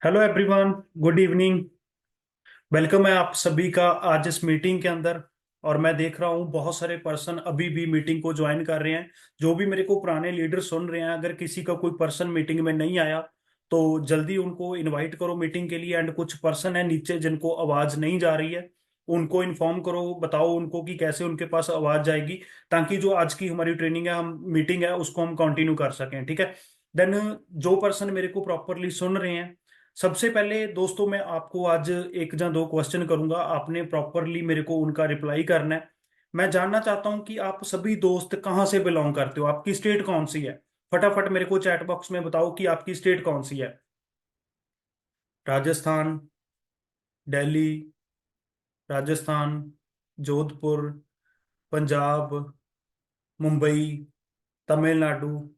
Hello everyone. Good evening. Welcome है आप सभी का आज इस मीटिंग के अंदर। और मैं देख रहा हूँ बहुत सारे पर्सन अभी भी मीटिंग को ज्वाइन कर रहे हैं। जो भी मेरे को पुराने लीडर सुन रहे हैं, अगर किसी का कोई पर्सन मीटिंग में नहीं आया तो जल्दी उनको इनवाइट करो मीटिंग के लिए। एंड कुछ पर्सन है नीचे जिनको आवाज नहीं जा रही है, उनको इन्फॉर्म करो, बताओ उनको कि कैसे उनके पास आवाज जाएगी, ताकि जो आज की हमारी ट्रेनिंग है, हम मीटिंग है, उसको हम कंटिन्यू कर सकें। ठीक है। देन जो पर्सन मेरे को प्रॉपरली सुन रहे हैं, सबसे पहले दोस्तों मैं आपको आज एक या दो क्वेश्चन करूंगा, आपने प्रॉपरली मेरे को उनका रिप्लाई करना है। मैं जानना चाहता हूं कि आप सभी दोस्त कहाँ से बिलोंग करते हो, आपकी स्टेट कौन सी है। फटाफट मेरे को चैट बॉक्स में बताओ कि आपकी स्टेट कौन सी है। राजस्थान, दिल्ली, राजस्थान, जोधपुर, पंजाब, मुंबई, तमिलनाडु,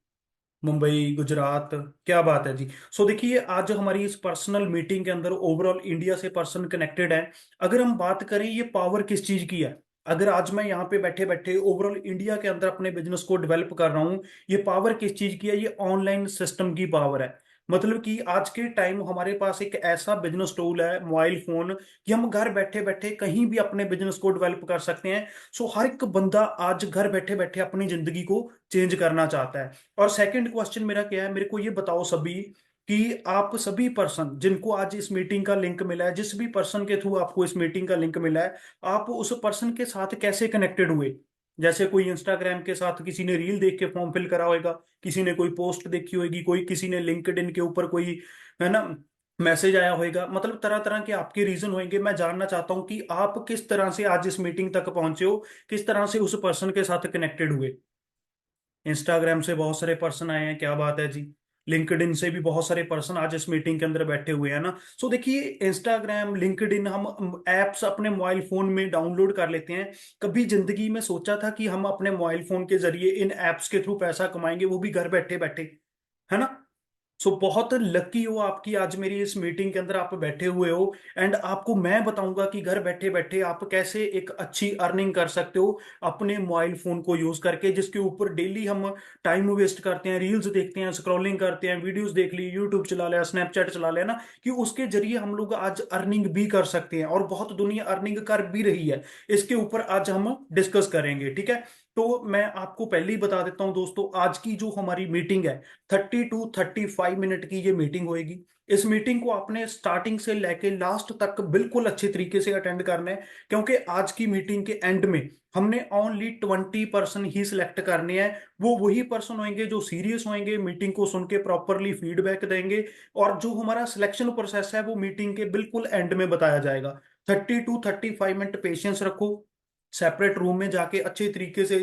मुंबई, गुजरात। क्या बात है जी। सो देखिए, आज हमारी इस पर्सनल मीटिंग के अंदर ओवरऑल इंडिया से पर्सन कनेक्टेड है। अगर हम बात करें ये पावर किस चीज की है, अगर आज मैं यहाँ पे बैठे बैठे ओवरऑल इंडिया के अंदर अपने बिजनेस को डेवलप कर रहा हूँ, ये पावर किस चीज की है? ये ऑनलाइन सिस्टम की पावर है। मतलब कि आज के टाइम हमारे पास एक ऐसा बिजनेस टूल है, मोबाइल फोन, कि हम घर बैठे बैठे कहीं भी अपने बिजनेस को डेवलप कर सकते हैं। सो हर एक बंदा आज घर बैठे बैठे अपनी जिंदगी को चेंज करना चाहता है। और सेकंड क्वेश्चन मेरा क्या है, मेरे को ये बताओ सभी कि आप सभी पर्सन जिनको आज इस मीटिंग का लिंक मिला है, जिस भी पर्सन के थ्रू आपको इस मीटिंग का लिंक मिला है, आप उस पर्सन के साथ कैसे कनेक्टेड हुए। जैसे कोई इंस्टाग्राम के साथ किसी ने रील देख के फॉर्म फिल करा होगा, किसी ने कोई पोस्ट देखी होगी, कोई किसी ने लिंक्डइन के ऊपर कोई, है ना, मैसेज आया होगा। मतलब तरह तरह के आपके रीजन होंगे। मैं जानना चाहता हूं कि आप किस तरह से आज इस मीटिंग तक पहुंचे हो, किस तरह से उस पर्सन के साथ कनेक्टेड हुए। इंस्टाग्राम से बहुत सारे पर्सन आए हैं, क्या बात है जी। लिंक्डइन से भी बहुत सारे पर्सन आज इस मीटिंग के अंदर बैठे हुए हैं ना। सो देखिए, इंस्टाग्राम, लिंक्डइन हम एप्स अपने मोबाइल फोन में डाउनलोड कर लेते हैं। कभी जिंदगी में सोचा था कि हम अपने मोबाइल फोन के जरिए इन एप्स के थ्रू पैसा कमाएंगे, वो भी घर बैठे बैठे, है ना। सो बहुत लकी हो आपकी आज मेरी इस मीटिंग के अंदर आप बैठे हुए हो। एंड आपको मैं बताऊंगा कि घर बैठे बैठे आप कैसे एक अच्छी अर्निंग कर सकते हो अपने मोबाइल फोन को यूज करके, जिसके ऊपर डेली हम टाइम वेस्ट करते हैं, रील्स देखते हैं, स्क्रॉलिंग करते हैं, वीडियोस देख ली, यूट्यूब चला लिया, स्नैपचैट चला लिया ना, कि उसके जरिए हम लोग आज अर्निंग भी कर सकते हैं। और बहुत दुनिया अर्निंग कर भी रही है। इसके ऊपर आज हम डिस्कस करेंगे, ठीक है। तो मैं आपको पहले ही बता देता हूं दोस्तों, आज की जो हमारी मीटिंग है, 30 to 35 मिनट की ये मीटिंग होएगी। इस मीटिंग को आपने स्टार्टिंग से लेके लास्ट तक बिल्कुल अच्छे तरीके से अटेंड करना है, क्योंकि आज की मीटिंग के एंड में हमने ओनली 20 पर्सन ही सिलेक्ट करने हैं। वो वही पर्सन होंगे जो सीरियस होंगे, मीटिंग को सुन के प्रॉपरली फीडबैक देंगे। और जो हमारा सिलेक्शन प्रोसेस है वो मीटिंग के बिल्कुल एंड में बताया जाएगा। 30 to 35 मिनट पेशेंस रखो। सेपरेट रूम में जाके अच्छे तरीके से,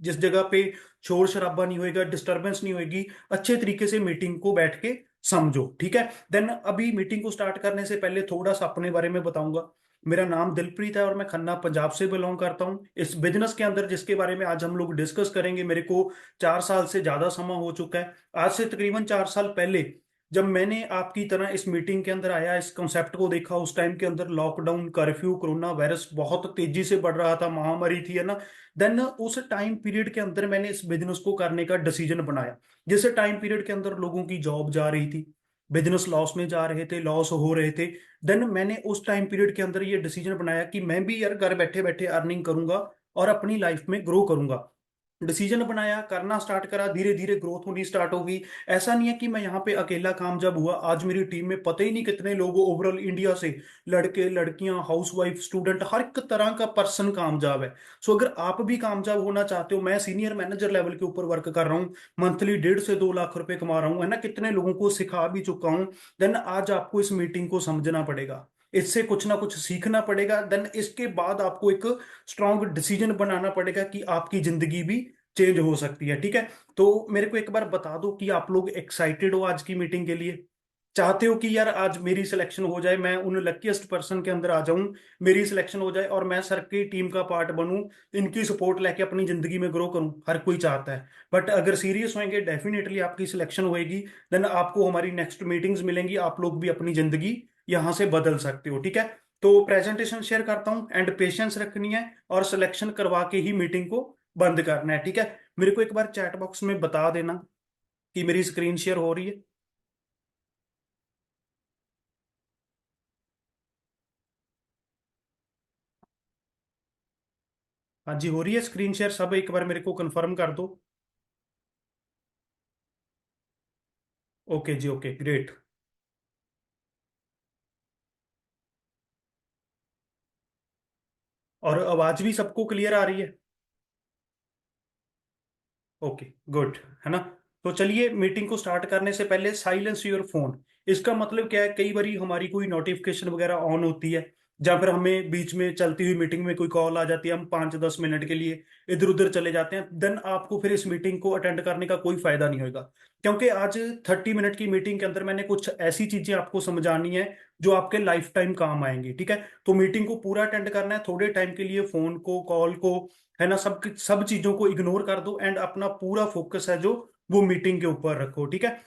जिस जगह पे शोर शराबा नहीं होएगा, डिस्टरबेंस नहीं होएगी, अच्छे तरीके से मीटिंग को बैठ के समझो, ठीक है। देन अभी मीटिंग को स्टार्ट करने से पहले थोड़ा सा अपने बारे में बताऊंगा। मेरा नाम दिलप्रीत है और मैं खन्ना पंजाब से बिलोंग करता हूं। इस बिजनेस के अंदर जिसके बारे में आज हम लोग डिस्कस करेंगे, मेरे को 4 साल से ज्यादा समय हो चुका है। आज से तकरीबन 4 साल पहले जब मैंने आपकी तरह इस मीटिंग के अंदर आया, इस कॉन्सेप्ट को देखा, उस टाइम के अंदर लॉकडाउन, कर्फ्यू, कोरोना वायरस बहुत तेजी से बढ़ रहा था, महामारी थी, है ना। देन उस टाइम पीरियड के अंदर मैंने इस बिजनेस को करने का डिसीजन बनाया। जिस टाइम पीरियड के अंदर लोगों की जॉब जा रही थी, बिजनेस लॉस में जा रहे थे, लॉस हो रहे थे। देन मैंने उस टाइम पीरियड के अंदर ये डिसीजन बनाया कि मैं भी यार घर बैठे बैठे अर्निंग करूंगा और अपनी लाइफ में ग्रो करूंगा। डिसीजन बनाया, करना स्टार्ट करा, धीरे धीरे ग्रोथ होनी स्टार्ट होगी। ऐसा नहीं है कि मैं यहाँ पे अकेला कामयाब हुआ, आज मेरी टीम में पता ही नहीं कितने लोग ओवरऑल इंडिया से, लड़के लड़कियां, हाउसवाइफ, स्टूडेंट, हर एक तरह का पर्सन कामयाब है। सो अगर आप भी कामयाब होना चाहते हो, मैं सीनियर मैनेजर लेवल के ऊपर वर्क कर रहा हूँ, मंथली 1.5 से 2 लाख रुपए कमा रहा हूँ, है ना, कितने लोगों को सिखा भी चुका हूँ। देन आज आपको इस मीटिंग को समझना पड़ेगा, इससे कुछ ना कुछ सीखना पड़ेगा। देन इसके बाद आपको एक स्ट्रांग डिसीजन बनाना पड़ेगा कि आपकी जिंदगी भी चेंज हो सकती है, ठीक है। तो मेरे को एक बार बता दो कि आप लोग एक्साइटेड हो आज की मीटिंग के लिए, चाहते हो कि यार आज मेरी सिलेक्शन हो जाए, मैं उन लकीएस्ट पर्सन के अंदर आ जाऊं, मेरी सिलेक्शन हो जाए और मैं सर की टीम का पार्ट बनूं, इनकी सपोर्ट लेके अपनी जिंदगी में ग्रो करूं। हर कोई चाहता है। बट अगर सीरियस होंगे, डेफिनेटली आपकी सिलेक्शन होएगी। देन आपको हमारी नेक्स्ट मीटिंग्स मिलेंगी, आप लोग भी अपनी जिंदगी यहां से बदल सकते हो, ठीक है। तो प्रेजेंटेशन शेयर करता हूँ, एंड पेशेंस रखनी है और सिलेक्शन करवा के ही मीटिंग को बंद करना है, ठीक है। मेरे को एक बार चैट बॉक्स में बता देना कि मेरी स्क्रीन शेयर हो रही है। हाँ जी, हो रही है स्क्रीन शेयर सब, एक बार मेरे को कंफर्म कर दो। ओके जी, ओके ग्रेट। और आवाज भी सबको क्लियर आ रही है? ओके गुड, है ना। तो चलिए, मीटिंग को स्टार्ट करने से पहले साइलेंस योर फोन। इसका मतलब क्या है, कई बारी हमारी कोई नोटिफिकेशन वगैरह ऑन होती है, या फिर हमें बीच में चलती हुई मीटिंग में कोई कॉल आ जाती है, हम 5-10 मिनट के लिए इधर उधर चले जाते हैं, देन आपको फिर इस मीटिंग को अटेंड करने का कोई फायदा नहीं होगा। क्योंकि आज 30 मिनट की मीटिंग के अंदर मैंने कुछ ऐसी चीजें आपको समझानी है जो आपके लाइफ टाइम काम आएंगी, ठीक है। तो मीटिंग को पूरा अटेंड करना है, थोड़े टाइम के लिए फोन को, कॉल को, है ना, सब चीजों को इग्नोर कर दो एंड अपना पूरा फोकस है जो वो मीटिंग के ऊपर रखो, ठीक है।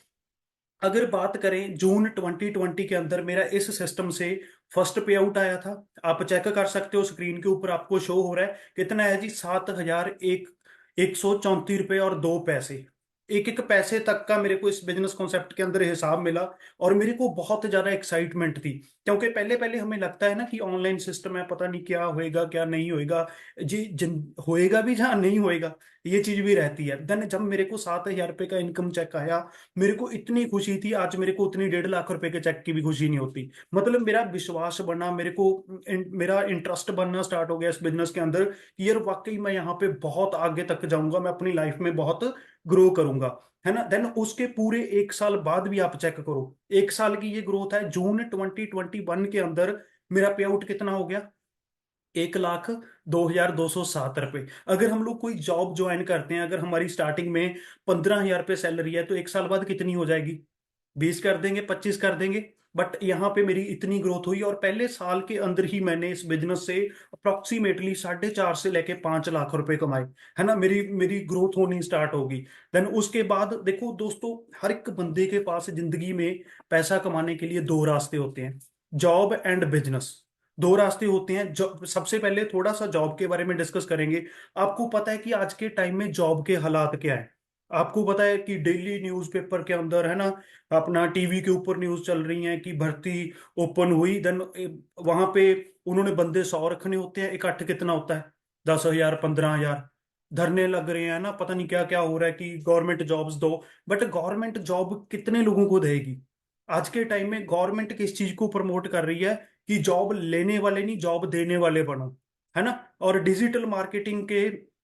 अगर बात करें जून 2020 के अंदर मेरा इस सिस्टम से फर्स्ट पे आउट आया था। आप चेक कर सकते हो, स्क्रीन के ऊपर आपको शो हो रहा है कितना है जी, 7,134 रुपये और 2 पैसे। एक एक पैसे तक का मेरे को इस बिजनेस कॉन्सेप्ट के अंदर हिसाब मिला। और मेरे को बहुत ज्यादा एक्साइटमेंट थी, क्योंकि पहले पहले हमें लगता है ना कि ऑनलाइन सिस्टम है, पता नहीं क्या होएगा क्या नहीं होएगा, जी होएगा भी जहाँ नहीं होएगा, ये चीज भी रहती है। देन जब मेरे को 7,000 रुपये का इनकम चेक आया, मेरे को इतनी खुशी थी, आज मेरे को उतनी 1.5 लाख रुपए के चेक की भी खुशी नहीं होती। मतलब मेरा विश्वास बना, मेरे को मेरा इंटरेस्ट बनना स्टार्ट हो गया इस बिजनेस के अंदर कि यार वाकई मैं यहाँ पे बहुत आगे तक जाऊंगा, मैं अपनी लाइफ में बहुत ग्रो करूंगा, है ना। देन उसके पूरे 1 साल बाद भी आप चेक करो, 1 साल की ये ग्रोथ है। जून 2021 के अंदर मेरा पे आउट कितना हो गया, 1,02,207 रुपये। अगर हम लोग कोई जॉब ज्वाइन करते हैं, अगर हमारी स्टार्टिंग में 15,000 रुपये सैलरी है, तो 1 साल बाद कितनी हो जाएगी, 20 कर देंगे, 25 कर देंगे। बट यहाँ पे मेरी इतनी ग्रोथ हुई, और पहले साल के अंदर ही मैंने इस बिजनेस से अप्रोक्सीमेटली 4.5 से लेके 5 लाख रुपए कमाए, है ना। मेरी मेरी ग्रोथ होनी स्टार्ट होगी। देन उसके बाद देखो दोस्तों, हर एक बंदे के पास जिंदगी में पैसा कमाने के लिए दो रास्ते होते हैं, जॉब एंड बिजनेस। दो रास्ते होते हैं। सबसे पहले थोड़ा सा जॉब के बारे में डिस्कस करेंगे। आपको पता है कि आज के टाइम में जॉब के हालात क्या है? आपको पता है कि डेली न्यूज़पेपर के अंदर, है ना, अपना टीवी के ऊपर न्यूज़ चल रही है कि भर्ती ओपन हुई, देन वहां पे उन्होंने बंदे 100 रखने होते हैं, इकट्ठ कितना होता है, 10,000, 15,000। धरने लग रहे हैं ना, पता नहीं क्या क्या हो रहा है कि गवर्नमेंट जॉब्स दो। बट गवर्नमेंट जॉब कितने लोगों को देगी? आज के टाइम में गवर्नमेंट किस चीज को प्रमोट कर रही है कि जॉब लेने वाले नहीं, जॉब देने वाले बनो, है ना। और डिजिटल मार्केटिंग के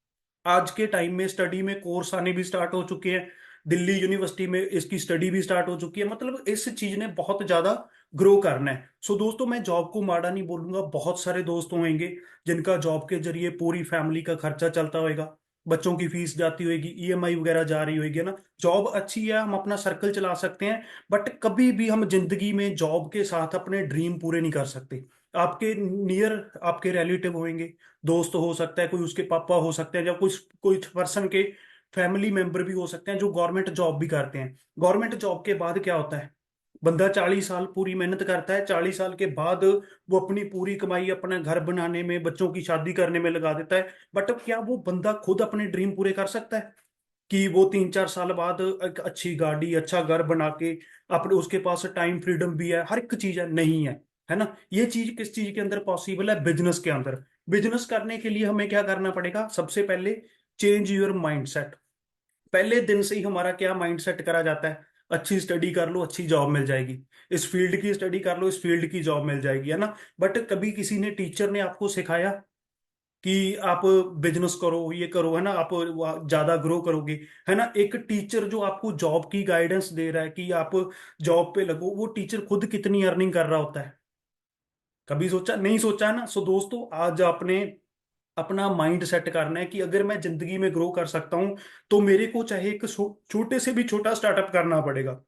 आज के टाइम में स्टडी में कोर्स आने भी स्टार्ट हो चुके हैं, दिल्ली यूनिवर्सिटी में इसकी स्टडी भी स्टार्ट हो चुकी है। मतलब इस चीज ने बहुत ज्यादा ग्रो करना है। सो दोस्तों, मैं जॉब को माड़ा नहीं बोलूंगा, बहुत सारे दोस्त होंगे जिनका जॉब के जरिए पूरी फैमिली का खर्चा चलता होएगा, बच्चों की फीस जाती होगी, ईएमआई वगैरह जा रही होगी, है ना। जॉब अच्छी है, हम अपना सर्कल चला सकते हैं, बट कभी भी हम जिंदगी में जॉब के साथ अपने ड्रीम पूरे नहीं कर सकते। आपके नियर आपके रिलेटिव होंगे, दोस्त हो सकता है, कोई उसके पापा हो सकते हैं, या कुछ कोई पर्सन के फैमिली मेंबर भी हो सकते हैं जो गवर्नमेंट जॉब भी करते हैं। गवर्नमेंट जॉब के बाद क्या होता है, बंदा 40 साल पूरी मेहनत करता है, 40 साल के बाद वो अपनी पूरी कमाई अपना घर बनाने में, बच्चों की शादी करने में लगा देता है। बट क्या वो बंदा खुद अपने ड्रीम पूरे कर सकता है कि वो 3-4 साल बाद एक अच्छी गाड़ी, अच्छा घर बना के अपने, उसके पास टाइम फ्रीडम भी है, हर एक चीज है, नहीं है, है ना। ये चीज किस चीज के अंदर पॉसिबल है, बिजनेस के अंदर। बिजनेस करने के लिए हमें क्या करना पड़ेगा, सबसे पहले चेंज योर माइंडसेट। पहले दिन से ही हमारा क्या माइंडसेट करा जाता है, अच्छी स्टडी कर लो, अच्छी जॉब मिल जाएगी, इस फील्ड की स्टडी कर लो, इस फील्ड की जॉब मिल जाएगी, है ना। बट कभी किसी ने, टीचर ने आपको सिखाया कि आप बिजनेस करो, ये करो, है ना, आप ज्यादा ग्रो करोगे, है ना। एक टीचर जो आपको जॉब की गाइडेंस दे रहा है कि आप जॉब पे लगो, वो टीचर खुद कितनी अर्निंग कर रहा होता है? कभी सोचा नहीं, सोचा है ना। सो दोस्तों, आज आपने अपना माइंड सेट करना है कि अगर मैं जिंदगी में ग्रो कर सकता हूं, तो मेरे को चाहे एक छोटे से भी छोटा स्टार्टअप करना पड़ेगा।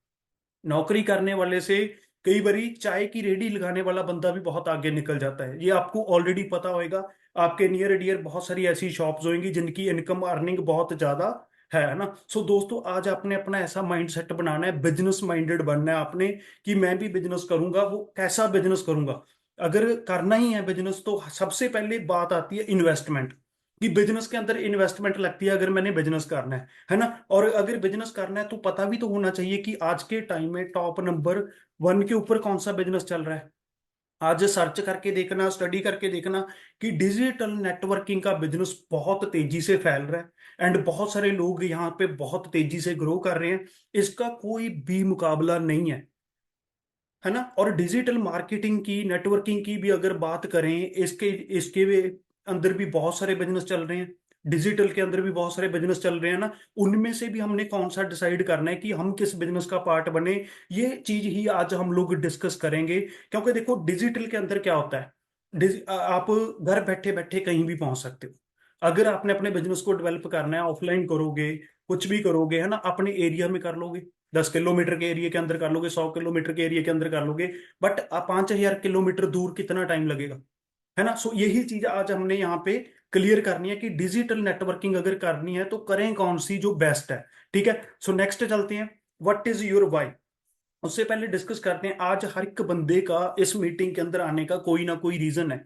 नौकरी करने वाले से कई बारी चाय की रेडी लगाने वाला बंदा भी बहुत आगे निकल जाता है, ये आपको ऑलरेडी पता होएगा। आपके नियर डियर बहुत सारी ऐसी शॉप्स होंगी जिनकी इनकम अर्निंग बहुत ज्यादा है ना। सो दोस्तों, आज आपने अपना ऐसा माइंड सेट बनाना है, बिजनेस माइंडेड बनना है आपने, कि मैं भी बिजनेस करूंगा। वो कैसा बिजनेस करूंगा? अगर करना ही है बिजनेस, तो सबसे पहले बात आती है इन्वेस्टमेंट, कि बिजनेस के अंदर इन्वेस्टमेंट लगती है अगर मैंने बिजनेस करना है ना। और अगर बिजनेस करना है तो पता भी तो होना चाहिए कि आज के टाइम में टॉप नंबर 1 के ऊपर कौन सा बिजनेस चल रहा है। आज सर्च करके देखना, स्टडी करके देखना कि डिजिटल नेटवर्किंग का बिजनेस बहुत तेजी से फैल रहा है एंड बहुत सारे लोग यहाँ पे बहुत तेजी से ग्रो कर रहे हैं। इसका कोई भी मुकाबला नहीं है ना। और डिजिटल मार्केटिंग की, नेटवर्किंग की भी अगर बात करें, इसके इसके भी अंदर भी बहुत सारे बिजनेस चल रहे हैं। डिजिटल के अंदर भी बहुत सारे बिजनेस चल रहे हैं ना। उनमें से भी हमने कौन सा डिसाइड करना है कि हम किस बिजनेस का पार्ट बने, ये चीज ही आज हम लोग डिस्कस करेंगे। क्योंकि देखो डिजिटल के अंदर क्या होता है, आप घर बैठे बैठे कहीं भी पहुंच सकते हो। अगर आपने अपने बिजनेस को डेवलप करना है, ऑफलाइन करोगे, कुछ भी करोगे है ना, अपने एरिया में कर लोगे। 10 किलोमीटर के एरिया के अंदर कर लोगे, 100 किलोमीटर के एरिया के अंदर कर लोगे। बट 5,000 किलोमीटर दूर कितना टाइम लगेगा, है ना। सो यही चीज आज हमने यहाँ पे क्लियर करनी है कि डिजिटल नेटवर्किंग अगर करनी है तो करें कौन सी जो बेस्ट है। ठीक है। सो नेक्स्ट चलते हैं, व्हाट इज योर वाई। उससे पहले डिस्कस करते हैं, आज हर एक बंदे का इस मीटिंग के अंदर आने का कोई ना कोई रीजन है।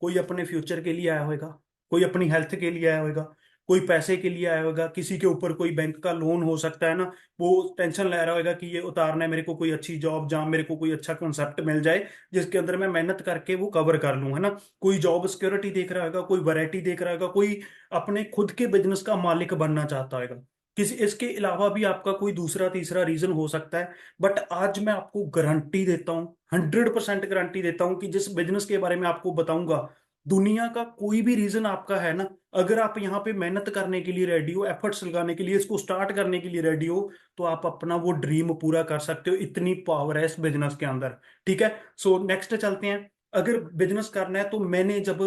कोई अपने फ्यूचर के लिए आया होगा, कोई अपनी हेल्थ के लिए आया होगा, कोई पैसे के लिए आया होगा, किसी के ऊपर कोई बैंक का लोन हो सकता है ना, वो टेंशन ले रहा होगा कि ये उतारना है, मेरे को कोई अच्छी जॉब जहाँ मेरे को कोई अच्छा कॉन्सेप्ट मिल जाए जिसके अंदर मैं मेहनत करके वो कवर कर लूँ, है ना। कोई जॉब सिक्योरिटी देख रहा होगा, कोई वैरायटी देख रहा होगा, कोई अपने खुद के बिजनेस का मालिक बनना चाहता होगा। किसी इसके अलावा भी आपका कोई दूसरा तीसरा रीजन हो सकता है। बट आज मैं आपको गारंटी देता हूँ, 100% गारंटी देता हूँ कि जिस बिजनेस के बारे में आपको बताऊंगा, दुनिया का कोई भी रीजन आपका है ना, अगर आप यहाँ पे मेहनत करने के लिए रेडी हो, एफर्ट्स लगाने के लिए, इसको स्टार्ट करने के लिए रेडी हो, तो आप अपना वो ड्रीम पूरा कर सकते हो। इतनी पावर है इस बिजनेस के अंदर। ठीक है। सो नेक्स्ट चलते हैं। अगर बिजनेस करना है तो मैंने जब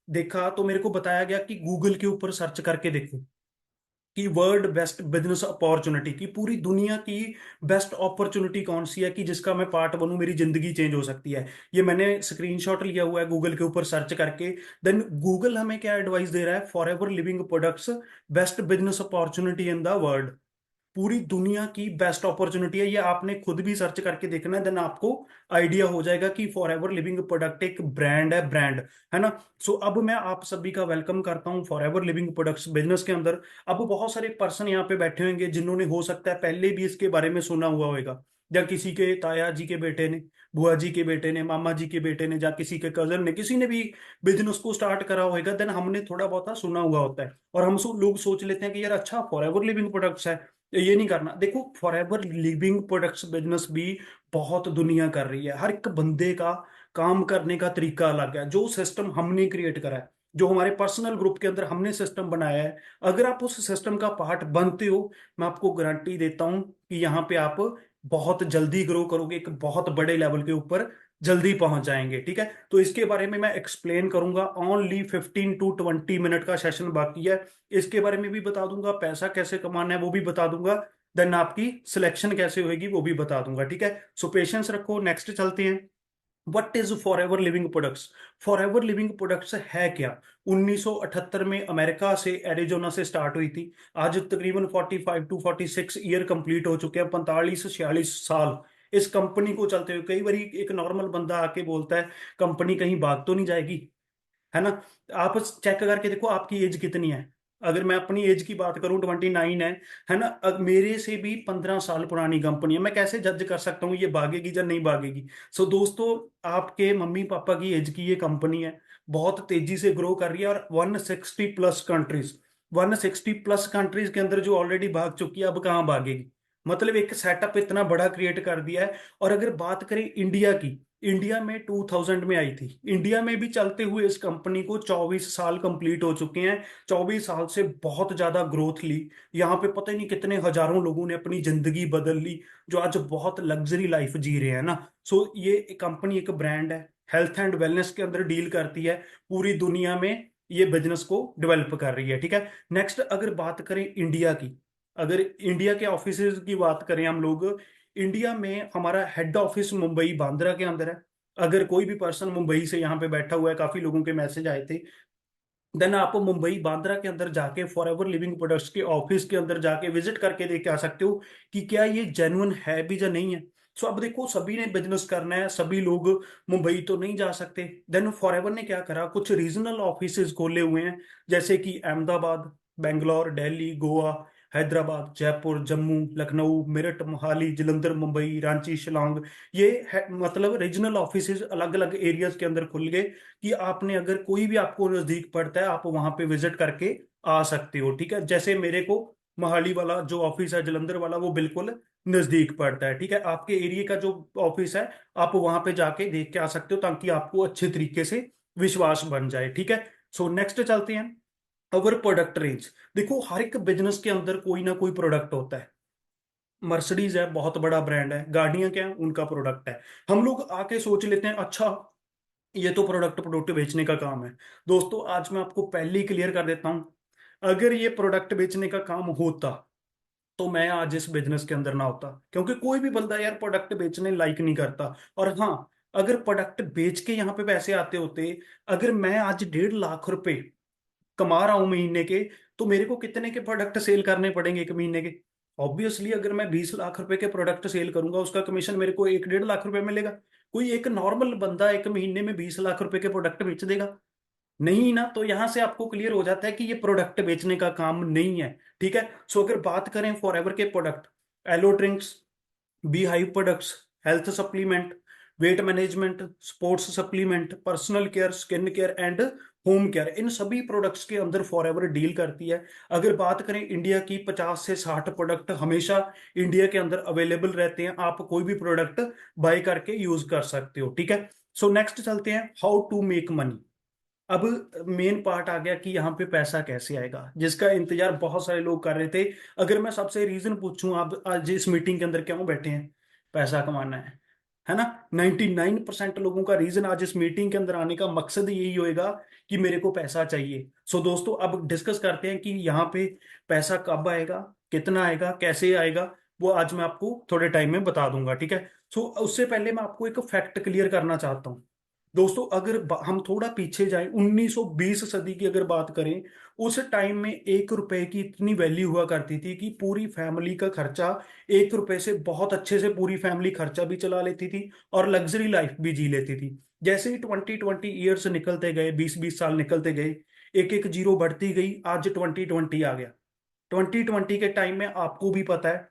देखा तो मेरे को बताया गया कि गूगल के ऊपर सर्च करके देखो कि वर्ल्ड बेस्ट बिजनेस अपॉर्चुनिटी की, पूरी दुनिया की बेस्ट अपॉर्चुनिटी कौन सी है कि जिसका मैं पार्ट बनूं, मेरी जिंदगी चेंज हो सकती है। ये मैंने स्क्रीनशॉट लिया हुआ है गूगल के ऊपर सर्च करके। देन गूगल हमें क्या एडवाइस दे रहा है, for ever living products best business opportunity in the world. पूरी दुनिया की बेस्ट अपॉर्चुनिटी है, ये आपने खुद भी सर्च करके देखना है। देन आपको आइडिया हो जाएगा कि फॉर एवर लिविंग प्रोडक्ट एक ब्रांड है, ब्रांड, है ना। सो अब मैं आप सभी का वेलकम करता हूं for ever living products business के अंदर। अब बहुत सारे पर्सन यहाँ पे बैठे होंगे जिन्होंने हो सकता है पहले भी इसके बारे में सुना हुआ होगा, या किसी के ताया जी के बेटे ने, बुआ जी के बेटे ने, मामा जी के बेटे ने, या किसी के कजन ने, किसी ने भी बिजनेस को स्टार्ट करा होगा। देन हमने थोड़ा बहुत सुना हुआ होता है और हम लोग सोच लेते हैं कि यार अच्छा फॉर एवर लिविंग प्रोडक्ट्स है, ये नहीं करना। देखो for ever living products business भी बहुत दुनिया कर रही है। हर एक बंदे का काम करने का तरीका अलग है। जो सिस्टम हमने क्रिएट करा है, जो हमारे पर्सनल ग्रुप के अंदर हमने सिस्टम बनाया है, अगर आप उस सिस्टम का पार्ट बनते हो, मैं आपको गारंटी देता हूं कि यहाँ पे आप बहुत जल्दी ग्रो करोगे, एक बहुत बड़े लेवल के ऊपर जल्दी पहुंच जाएंगे। ठीक है। तो इसके बारे में मैं एक्सप्लेन करूंगा। ओनली 15 to 20 मिनट का सेशन बाकी है। इसके बारे में भी बता दूंगा, पैसा कैसे कमाना है वो भी बता दूंगा। देन आपकी सिलेक्शन कैसे होगी वो भी बता दूंगा। ठीक है। सो पेशेंस रखो, नेक्स्ट चलते हैं। What is for ever living products. For ever living products है क्या। 1978 में अमेरिका से, एरिजोना से स्टार्ट हुई थी। आज तकरीबन 45 to 46 ईयर कंप्लीट हो चुके हैं, 45 से 46 साल इस कंपनी को चलते हुए। कई बार एक नॉर्मल बंदा आके बोलता है कंपनी कहीं भाग तो नहीं जाएगी, है ना। आप चेक करके देखो आपकी एज कितनी है। अगर मैं अपनी एज की बात करूं 29 है ना। मेरे से भी 15 साल पुरानी कंपनी है, मैं कैसे जज कर सकता हूँ ये भागेगी या नहीं भागेगी। सो दोस्तों, आपके मम्मी पापा की एज की ये कंपनी है, बहुत तेजी से ग्रो कर रही है। और 160 प्लस कंट्रीज, 160 प्लस कंट्रीज के अंदर जो ऑलरेडी भाग चुकी है, अब कहाँ भागेगी। मतलब एक सेटअप इतना बड़ा क्रिएट कर दिया है। और अगर बात करें इंडिया की, इंडिया में 2000 में आई थी। इंडिया में भी चलते हुए इस कंपनी को 24 साल कंप्लीट हो चुके हैं। 24 साल से बहुत ज्यादा ग्रोथ ली। यहाँ पे पता ही नहीं कितने हजारों लोगों ने अपनी जिंदगी बदल ली, जो आज बहुत लग्जरी लाइफ जी रहे हैं ना। सो ये कंपनी एक ब्रांड है, हेल्थ एंड वेलनेस के अंदर डील करती है, पूरी दुनिया में ये बिजनेस को डेवलप कर रही है। ठीक है। नेक्स्ट अगर बात करें इंडिया की, अगर इंडिया के ऑफिसेज की बात करें हम लोग, इंडिया में हमारा हेड ऑफिस मुंबई बांद्रा के अंदर है। अगर कोई भी पर्सन मुंबई से यहाँ पे बैठा हुआ है, काफी लोगों के मैसेज आए थे, देन आप मुंबई बांद्रा के अंदर जाके फॉर एवर लिविंग प्रोडक्ट्स के ऑफिस के अंदर जाके विजिट करके देख के आ सकते हो कि क्या ये जेन्युइन है भी या नहीं है। सो अब देखो सभी ने बिजनेस करना है, सभी लोग मुंबई तो नहीं जा सकते। देन फॉर एवर ने क्या करा, कुछ रीजनल ऑफिसेज खोले हुए हैं, जैसे कि अहमदाबाद, बेंगलोर, दिल्ली, गोवा, हैदराबाद, जयपुर, जम्मू, लखनऊ, मेरठ, मोहाली, जलंधर, मुंबई, रांची, शिलोंग, ये है मतलब रीजनल ऑफिसेज अलग अलग एरियाज के अंदर खुल गए कि आपने अगर कोई भी आपको नजदीक पड़ता है आप वहां पे विजिट करके आ सकते हो। ठीक है, जैसे मेरे को मोहाली वाला जो ऑफिस है, जलंधर वाला, वो बिल्कुल नजदीक पड़ता है। ठीक है, आपके एरिया का जो ऑफिस है आप वहां पे जाके देख के आ सकते हो ताकि आपको अच्छे तरीके से विश्वास बन जाए। ठीक है, सो नेक्स्ट चलते हैं। अवर प्रोडक्ट रेंज। देखो हर एक बिजनेस के अंदर कोई ना कोई प्रोडक्ट होता है। मर्सिडीज है, बहुत बड़ा ब्रांड है, गाड़ियां क्या है, उनका प्रोडक्ट है। हम लोग आके सोच लेते हैं अच्छा ये तो प्रोडक्ट प्रोडक्ट बेचने का काम है। दोस्तों आज मैं आपको पहले ही क्लियर कर देता हूं, अगर ये प्रोडक्ट बेचने का काम होता तो मैं आज इस बिजनेस के अंदर ना होता, क्योंकि कोई भी बंदा यार प्रोडक्ट बेचने लाइक नहीं करता। और हाँ, अगर प्रोडक्ट बेच के यहाँ पे पैसे आते होते, अगर मैं आज 1.5 लाख रुपए कमा रहा हूं महीने के, तो मेरे को कितने के प्रोडक्ट सेल करने पड़ेंगे एक महीने के? ऑब्वियसली अगर मैं 20 लाख रुपए के प्रोडक्ट सेल करूंगा उसका कमीशन मेरे को 1 1.5 लाख रुपए मिलेगा। कोई एक नॉर्मल बंदा एक महीने में 20 लाख रुपए के प्रोडक्ट बेच देगा? नहीं ना। तो यहां से आपको क्लियर हो जाता है कि ये प्रोडक्ट बेचने का काम नहीं है। ठीक है, सो अगर बात करें फॉरएवर के product, aloe drinks, bee hive products, health supplement, weight management, sports supplement, personal care, skin care and home care, इन सभी प्रोडक्ट्स के अंदर फॉरएवर डील करती है। अगर बात करें इंडिया की, 50 से 60 प्रोडक्ट हमेशा इंडिया के अंदर अवेलेबल रहते हैं, आप कोई भी प्रोडक्ट बाय करके यूज कर सकते हो। ठीक है, सो नेक्स्ट चलते हैं, हाउ टू मेक मनी। अब मेन पार्ट आ गया कि यहाँ पे पैसा कैसे आएगा, जिसका इंतजार बहुत सारे लोग कर रहे थे। अगर मैं सबसे रीजन पूछूं आप आज इस मीटिंग के अंदर क्यों बैठे हैं, पैसा कमाना है ना। 99% लोगों का रीजन आज इस मीटिंग के अंदर आने का मकसद यही होएगा कि मेरे को पैसा चाहिए। सो दोस्तों अब डिस्कस करते हैं कि यहाँ पे पैसा कब आएगा, कितना आएगा, कैसे आएगा, वो आज मैं आपको थोड़े टाइम में बता दूंगा। ठीक है, सो उससे पहले मैं आपको एक फैक्ट क्लियर करना चाहता हूँ। दोस्तों अगर हम थोड़ा पीछे जाएं, 1920 सदी की अगर बात करें, उस टाइम में 1 रुपए की इतनी वैल्यू हुआ करती थी कि पूरी फैमिली का खर्चा 1 रुपए से बहुत अच्छे से पूरी फैमिली खर्चा भी चला लेती थी और लग्जरी लाइफ भी जी लेती थी। जैसे ही 20-20 ईयर्स निकलते गए, 20-20 साल निकलते गए, एक एक जीरो बढ़ती गई, आज 2020 आ गया। 2020 के टाइम में आपको भी पता है,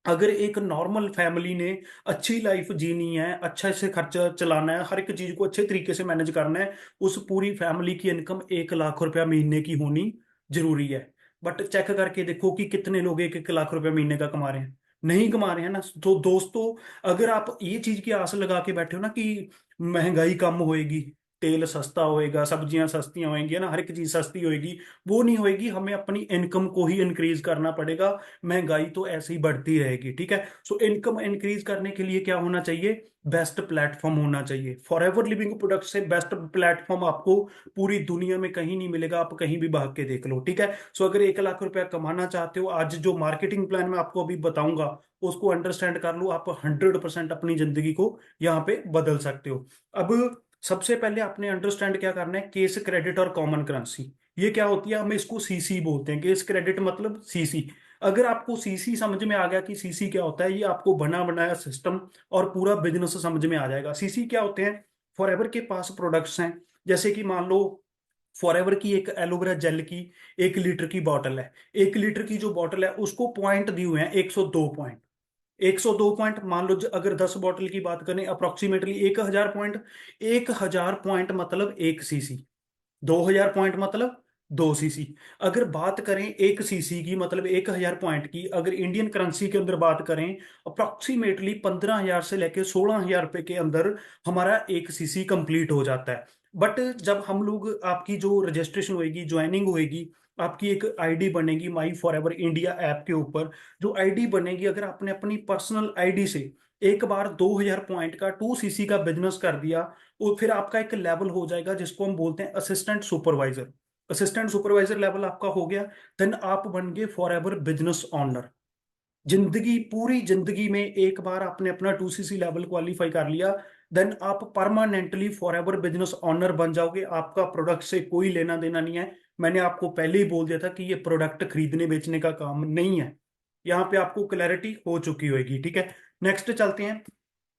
अगर एक नॉर्मल फैमिली ने अच्छी लाइफ जीनी है, अच्छा से खर्चा चलाना है, हर एक चीज को अच्छे तरीके से मैनेज करना है, उस पूरी फैमिली की इनकम 1 लाख रुपया महीने की होनी जरूरी है। बट चेक करके देखो कि कितने लोग 1 1 लाख रुपया महीने का कमा रहे हैं। नहीं कमा रहे हैं ना। तो दोस्तों अगर आप ये चीज की आस लगा के बैठे हो ना कि महंगाई कम होएगी, तेल सस्ता होएगा, सब्जियां सस्ती होएंगी, है ना, हर एक चीज सस्ती होएगी, वो नहीं होएगी। हमें अपनी इनकम को ही इंक्रीज करना पड़ेगा। महंगाई तो ऐसे ही बढ़ती रहेगी। ठीक है, सो इनकम इंक्रीज करने के लिए क्या होना चाहिए? बेस्ट प्लेटफॉर्म होना चाहिए। फॉरएवर लिविंग प्रोडक्ट से बेस्ट प्लेटफॉर्म आपको पूरी दुनिया में कहीं नहीं मिलेगा, आप कहीं भी भाग के देख लो। ठीक है, सो अगर 1 लाख रुपया कमाना चाहते हो, आज जो मार्केटिंग प्लान मैं आपको अभी बताऊंगा उसको अंडरस्टैंड कर लो, आप 100% अपनी जिंदगी को यहाँ पे बदल सकते हो। अब सबसे पहले आपने अंडरस्टैंड क्या करना है, केस क्रेडिट और कॉमन करेंसी। ये क्या होती है, हम इसको सीसी बोलते हैं, केस क्रेडिट मतलब सीसी। अगर आपको सीसी समझ में आ गया कि सीसी क्या होता है, ये आपको बना बनाया सिस्टम और पूरा बिजनेस समझ में आ जाएगा। सीसी क्या होते हैं? फॉरएवर के पास प्रोडक्ट्स हैं, जैसे कि मान लो फॉरएवर की एक एलोवेरा जेल की 1 लीटर की बॉटल है। 1 लीटर की जो बॉटल है उसको पॉइंट दिए हुए हैं 102 पॉइंट। 102 पॉइंट मान लो, अगर 10 बॉटल की बात करें अप्रोक्सीमेटली 1,000 पॉइंट। 1,000 पॉइंट मतलब 1 सीसी। 2,000 पॉइंट मतलब 2 सीसी। अगर बात करें 1 सीसी की मतलब 1,000 पॉइंट की, अगर इंडियन करेंसी के अंदर बात करें, अप्रोक्सीमेटली 15,000 से लेके 16,000 रुपए के अंदर हमारा 1 सीसी कंप्लीट हो जाता है। बट जब हम लोग, आपकी जो रजिस्ट्रेशन होएगी, ज्वाइनिंग होएगी, आपकी एक आईडी बनेगी माई फॉर एवर इंडिया ऐप के ऊपर। जो आईडी बनेगी, अगर आपने अपनी पर्सनल आईडी से एक बार 2,000 पॉइंट का 2 सीसी का बिजनेस कर दिया, और फिर आपका एक लेवल हो जाएगा जिसको हम बोलते हैं assistant supervisor. Assistant supervisor level आपका हो गया, देन आप बन गए फॉर एवर बिजनेस ऑनर। जिंदगी, पूरी जिंदगी में एक बार आपने अपना 2 सीसी लेवल क्वालिफाई कर लिया, देन आप permanently for ever business honour बन जाओगे। आपका प्रोडक्ट से कोई लेना देना नहीं है। मैंने आपको पहले ही बोल दिया था कि ये प्रोडक्ट खरीदने बेचने का काम नहीं है। यहाँ पे आपको क्लैरिटी हो चुकी होगी। ठीक है, नेक्स्ट चलते हैं।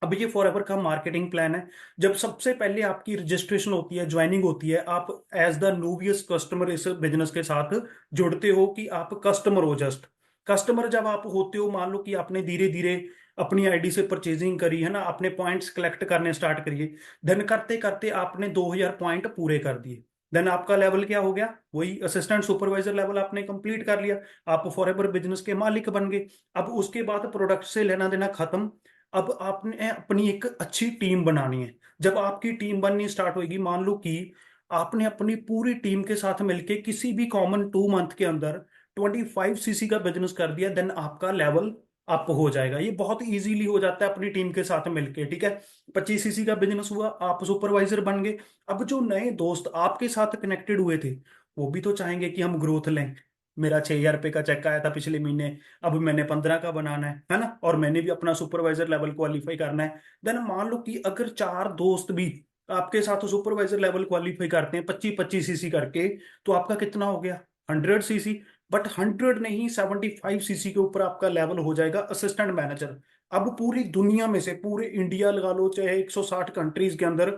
अब ये फॉर एवर का मार्केटिंग प्लान है। जब सबसे पहले आपकी रजिस्ट्रेशन होती है, ज्वाइनिंग होती है, आप एज द नूवियस कस्टमर इस बिजनेस के साथ जुड़ते हो कि आप कस्टमर हो जस्ट। कस्टमर जब आप होते हो, मान लो कि आपने धीरे धीरे अपनी आईडी से परचेजिंग करी है ना, आपने पॉइंट्स कलेक्ट करने स्टार्ट करिए, देन करते करते आपने 2000 पॉइंट पूरे कर दिए, देन आपका लेवल क्या हो गया, वही असिस्टेंट सुपरवाइजर लेवल आपने कंप्लीट कर लिया, आप फॉरएवर बिजनेस के मालिक बन गए। अब उसके बाद प्रोडक्ट से लेना देना खत्म। अब आपने अपनी एक अच्छी टीम बनानी है। जब आपकी टीम बननी स्टार्ट होगी, मान लो कि आपने अपनी पूरी टीम के साथ मिलके किसी भी कॉमन 2 मंथ के अंदर 25 सीसी का बिजनेस कर दिया, देन आपका लेवल अप हो जाएगा। ये बहुत इजीली हो जाता है अपनी टीम के साथ मिलके, ठीक है। 25 सीसी का बिजनेस हुआ, आप सुपरवाइजर बन गए। अब जो नए दोस्त आपके साथ कनेक्टेड हुए थे, वो भी तो चाहेंगे कि हम ग्रोथ लें। मेरा 6,000 रुपये का चेक आया था पिछले महीने, अब मैंने 15 का बनाना है ना, और मैंने भी अपना सुपरवाइजर लेवल क्वालिफाई करना है। देन मान लो कि अगर 4 दोस्त भी आपके साथ सुपरवाइजर लेवल क्वालिफाई करते हैं 25-25 सीसी करके, तो आपका कितना हो गया, 100 सीसी। बट 100 नहीं, 75 सीसी के ऊपर आपका लेवल हो जाएगा असिस्टेंट मैनेजर। अब पूरी दुनिया में से, पूरे इंडिया लगा लो चाहे 160 कंट्रीज के अंदर,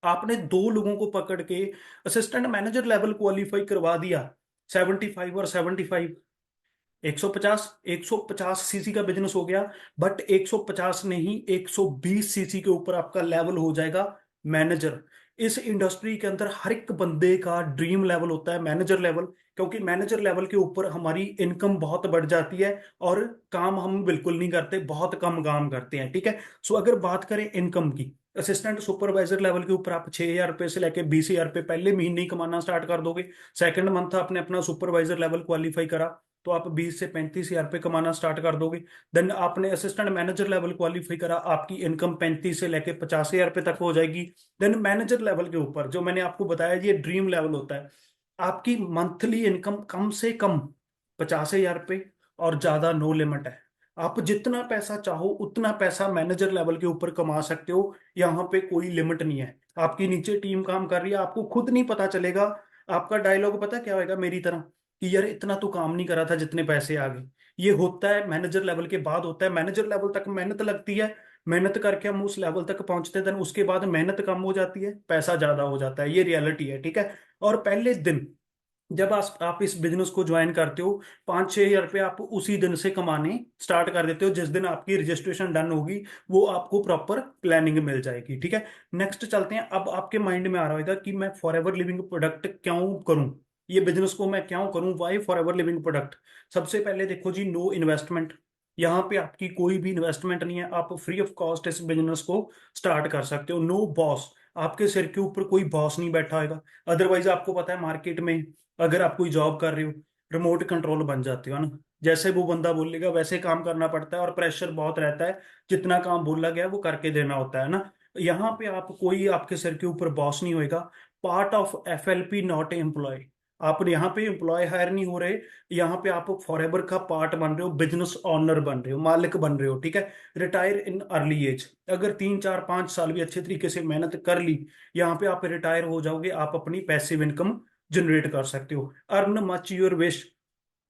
आपने 2 लोगों को पकड़ के असिस्टेंट मैनेजर लेवल क्वालिफाई करवा दिया, 75 और 75, 150, 150 सीसी का बिजनेस हो गया। बट 150 नहीं, 120 सीसी के ऊपर आपका लेवल हो जाएगा मैनेजर। इस इंडस्ट्री के अंदर हर एक बंदे का ड्रीम लेवल होता है मैनेजर लेवल, क्योंकि मैनेजर लेवल के ऊपर हमारी इनकम बहुत बढ़ जाती है, और काम हम बिल्कुल नहीं करते, बहुत कम काम करते हैं, ठीक है। सो अगर बात करें इनकम की, असिस्टेंट सुपरवाइजर लेवल के ऊपर आप 6,000 रुपये से लेके 20,000 रुपये पहले महीने ही कमाना स्टार्ट कर दोगे। सेकंड मंथ आपने अपना सुपरवाइजर लेवल क्वालिफाई करा, तो आप 20 से 35 हजार रुपये कमाना स्टार्ट कर दोगे। देन आपने असिस्टेंट मैनेजर लेवल क्वालिफाई करा, आपकी इनकम 35 से लेके 85 हजार रुपये तक हो जाएगी। देन मैनेजर लेवल के ऊपर जो मैंने आपको बताया, ये ड्रीम लेवल होता है। आपकी मंथली इनकम कम से कम 50,000 रुपये, और ज्यादा नो लिमिट है। आप जितना पैसा चाहो उतना पैसा मैनेजर लेवल के ऊपर कमा सकते हो, यहाँ पे कोई लिमिट नहीं है। आपकी नीचे टीम काम कर रही है, आपको खुद नहीं पता चलेगा। आपका डायलॉग पता क्या होगा मेरी तरह, कि यार इतना तो काम नहीं करा था जितने पैसे आ गए। ये होता है मैनेजर लेवल के बाद होता है। मैनेजर लेवल तक मेहनत लगती है, मेहनत करके हम उस लेवल तक पहुंचते हैं, देन उसके बाद मेहनत कम हो जाती है, पैसा ज्यादा हो जाता है। ये रियलिटी है, ठीक है। और पहले दिन जब आप इस बिजनेस को ज्वाइन करते हो, 5-6 हजार रुपये आप उसी दिन से कमाने स्टार्ट कर देते हो, जिस दिन आपकी रजिस्ट्रेशन डन होगी, वो आपको प्रॉपर प्लानिंग मिल जाएगी, ठीक है। नेक्स्ट चलते हैं। अब आपके माइंड में आ रहा होगा कि मैं फॉर एवर लिविंग प्रोडक्ट क्यों करूं, ये बिजनेस को मैं क्यों करूं, why Forever Living product. सबसे पहले देखो जी, नो इन्वेस्टमेंट। यहाँ पे आपकी कोई भी इन्वेस्टमेंट नहीं है, आप फ्री ऑफ कॉस्ट इस बिजनेस को स्टार्ट कर सकते हो। नो बॉस, आपके सिर के ऊपर कोई बॉस नहीं बैठा होगा। अदरवाइज आपको पता है मार्केट में अगर आप कोई जॉब कर रहे हो, रिमोट कंट्रोल बन जाते हो, है ना। जैसे वो बंदा बोलेगा वैसे काम करना पड़ता है, और प्रेशर बहुत रहता है, जितना काम बोला गया वो करके देना होता है ना। यहाँ पे आप कोई आपके सिर के ऊपर बॉस नहीं होएगा। Part of FLP, not employ. आप यहाँ पे एम्प्लॉय हायर नहीं हो रहे, यहाँ पे आप फॉरएवर का पार्ट बन रहे हो, बिजनेस ऑनर बन रहे हो, मालिक बन रहे हो, ठीक है। रिटायर इन अर्ली एज, अगर 3-4-5 साल भी अच्छे तरीके से मेहनत कर ली, यहाँ पे आप रिटायर हो जाओगे, आप अपनी पैसिव इनकम जनरेट कर सकते हो। अर्न मच योर विश,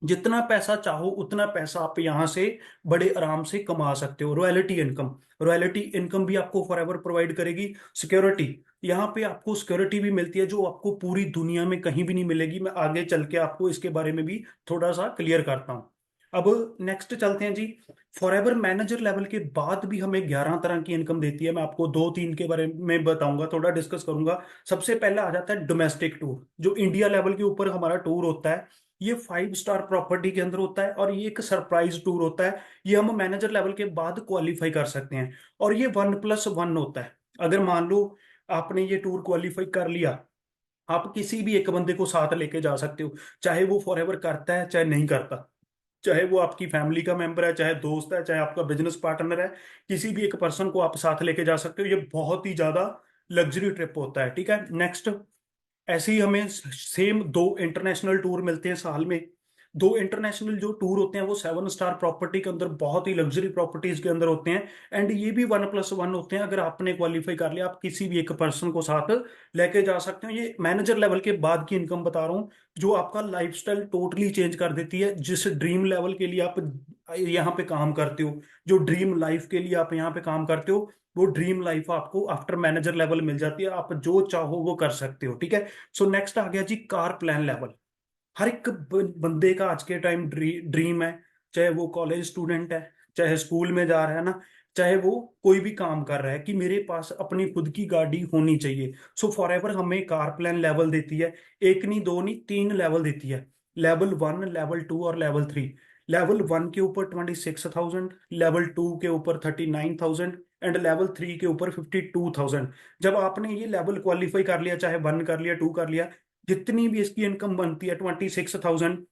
जितना पैसा चाहो उतना पैसा आप यहाँ से बड़े आराम से कमा सकते हो। रॉयल्टी इनकम, रॉयल्टी इनकम भी आपको फॉरएवर प्रोवाइड करेगी। सिक्योरिटी, यहाँ पे आपको सिक्योरिटी भी मिलती है, जो आपको पूरी दुनिया में कहीं भी नहीं मिलेगी। मैं आगे चल के आपको इसके बारे में भी थोड़ा सा क्लियर करता हूँ। अब नेक्स्ट चलते हैं जी। फॉरएवर मैनेजर लेवल के बाद भी हमें 11 तरह की इनकम देती है। मैं आपको 2-3 के बारे में बताऊंगा, थोड़ा डिस्कस करूंगा। सबसे पहले आ जाता है डोमेस्टिक टूर, जो इंडिया लेवल के ऊपर हमारा टूर होता है। ये 5 स्टार प्रॉपर्टी के अंदर होता है, और ये एक सरप्राइज टूर होता है। ये हम मैनेजर लेवल के बाद क्वालिफाई कर सकते हैं, और ये 1+1 होता है। अगर मान लो आपने ये टूर क्वालिफाई कर लिया, आप किसी भी एक बंदे को साथ लेके जा सकते हो, चाहे वो फॉरएवर करता है चाहे नहीं करता, चाहे वो आपकी फैमिली का मेंबर है, चाहे दोस्त है, चाहे आपका बिजनेस पार्टनर है, किसी भी एक पर्सन को आप साथ लेके जा सकते हो। ये बहुत ही ज्यादा लग्जरी ट्रिप होता है, ठीक है। नेक्स्ट, ऐसे ही हमें सेम 2 इंटरनेशनल टूर मिलते हैं साल में। 2 इंटरनेशनल जो टूर होते हैं वो 7 स्टार प्रॉपर्टी के अंदर, बहुत ही लग्जरी प्रॉपर्टीज के अंदर होते हैं। एंड ये भी 1+1 होते हैं। अगर आपने क्वालिफाई कर लिया, आप किसी भी एक पर्सन को साथ लेके जा सकते हो। ये मैनेजर लेवल के बाद की इनकम बता रहा हूँ, जो आपका लाइफस्टाइल टोटली चेंज कर देती है। जिस ड्रीम लेवल के लिए आप यहाँ पे काम करते हो, जो ड्रीम लाइफ के लिए आप यहाँ पे काम करते हो, वो ड्रीम लाइफ आपको आफ्टर मैनेजर लेवल मिल जाती है। आप जो चाहो वो कर सकते हो, ठीक है। सो नेक्स्ट आ गया जी कार प्लान लेवल। हर एक बंदे का आज के टाइम ड्रीम है चाहे वो कॉलेज स्टूडेंट है, चाहे स्कूल में जा रहा है ना, चाहे वो कोई भी काम कर रहा है, कि मेरे पास अपनी खुद की गाड़ी होनी चाहिए। सो फॉर एवर हमें कार प्लान लेवल देती है, एक नहीं दो नहीं तीन लेवल देती है। लेवल 1, लेवल 2 और लेवल 3। लेवल 1 के ऊपर 26,000, लेवल 2 के ऊपर 39,000 एंड लेवल 3 के ऊपर 52,000। जब आपने ये लेवल क्वालिफाई कर लिया, चाहे 1 कर लिया, 2 कर लिया, जितनी भी इसकी इनकम बनती है 26,000,